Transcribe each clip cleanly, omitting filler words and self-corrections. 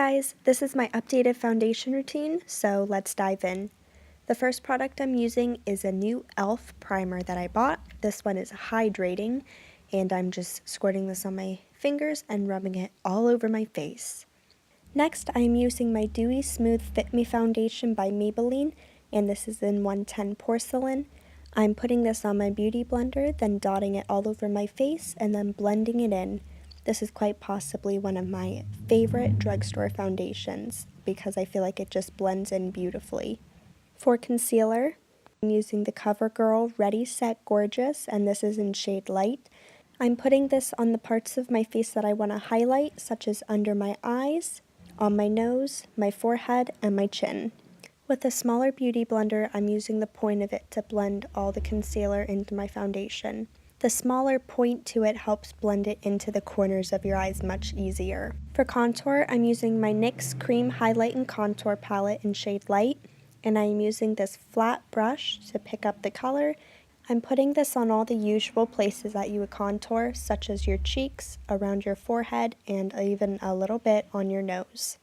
guys, this is my updated foundation routine, so let's dive in. The first product I'm using is a new e.l.f. primer that I bought. This one is hydrating, and I'm just squirting this on my fingers and rubbing it all over my face. Next, I am using my Dewy Smooth Fit Me foundation by Maybelline, and this is in 110 porcelain. I'm putting this on my beauty blender, then dotting it all over my face, and then blending it in. This is quite possibly one of my favorite drugstore foundations because I feel like it just blends in beautifully. For concealer, I'm using the Covergirl Ready Set Gorgeous, and this is in shade Light. I'm putting this on the parts of my face that I want to highlight, such as under my eyes, on my nose, my forehead, and my chin. With a smaller beauty blender, I'm using the point of it to blend all the concealer into my foundation. The smaller point to it helps blend it into the corners of your eyes much easier. For contour, I'm using my NYX Cream Highlight and Contour Palette in shade Light, and I'm using this flat brush to pick up the color. I'm putting this on all the usual places that you would contour, such as your cheeks, around your forehead, and even a little bit on your nose.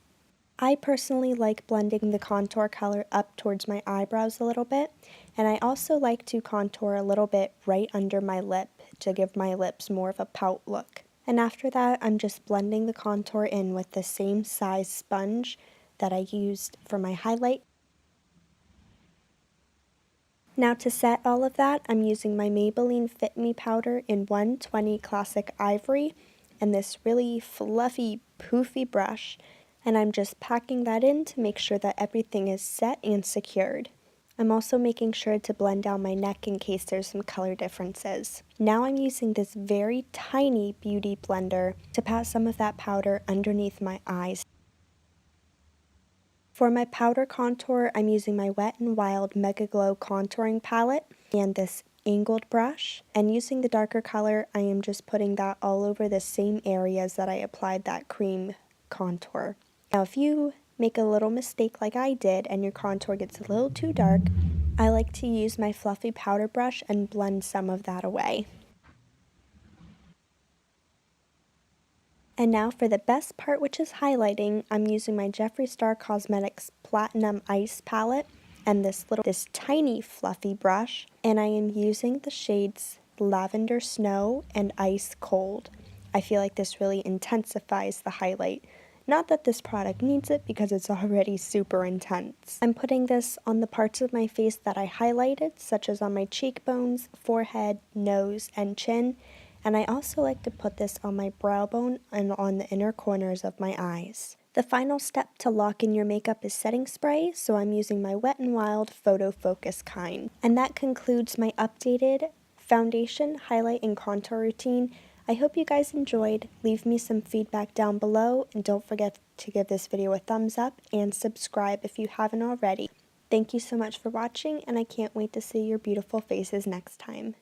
I personally like blending the contour color up towards my eyebrows a little bit, and I also like to contour a little bit right under my lip to give my lips more of a pout look. And after that, I'm just blending the contour in with the same size sponge that I used for my highlight. Now to set all of that, I'm using my Maybelline Fit Me powder in 120 Classic Ivory and this really fluffy, poofy brush. And I'm just packing that in to make sure that everything is set and secured. I'm also making sure to blend down my neck in case there's some color differences. Now I'm using this very tiny beauty blender to pat some of that powder underneath my eyes. For my powder contour, I'm using my Wet n Wild Megaglo contouring palette and this angled brush. And using the darker color, I am just putting that all over the same areas that I applied that cream contour. Now, if you make a little mistake like I did and your contour gets a little too dark, I like to use my fluffy powder brush and blend some of that away. And now for the best part, which is highlighting, I'm using my Jeffree Star Cosmetics Platinum Ice palette and this tiny fluffy brush, and I am using the shades Lavender Snow and Ice Cold. I feel like this really intensifies the highlight. Not that this product needs it because it's already super intense. I'm putting this on the parts of my face that I highlighted, such as on my cheekbones, forehead, nose, and chin. And I also like to put this on my brow bone and on the inner corners of my eyes. The final step to lock in your makeup is setting spray, so I'm using my Wet n Wild Photofocus kind. And that concludes my updated foundation, highlight, and contour routine. I hope you guys enjoyed. Leave me some feedback down below, and don't forget to give this video a thumbs up and subscribe if you haven't already. Thank you so much for watching, and I can't wait to see your beautiful faces next time.